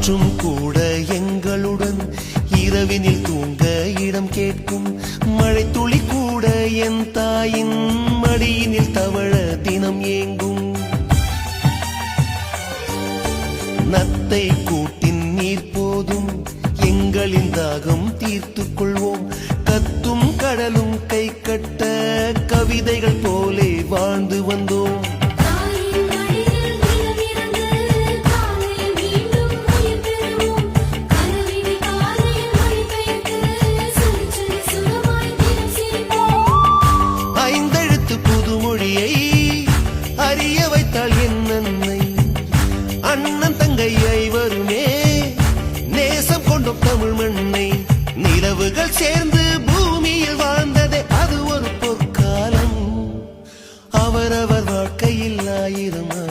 காற்றும் கூட எங்களுடன் இரவினில் தூங்க இடம் கேட்கும். மழை துளி கூட என் தாயின் மடியினில் தவழ தினம் ஏங்கும். நத்தை கூட்டின் நீர் போதும் எங்களின் தாகம் தீர்த்துக் கொள்வோம். கத்தும் கடலும் கை கட்ட கவிதைகள் போலே வாழ்ந்து வந்தோம். ஐந்தெழுத்து புதுமொழியை அறிய வைத்தாள் என் அன்னை. அண்ணன் தங்கை ஐவருமே நேசம் கொண்டோம் தமிழ் மண்ணை. நிலவுகள் சேர்ந்து பூமியில் வாழ்ந்ததே அது ஒரு பொற்காலம். அவரவர் வாழ்க்கையில் 1000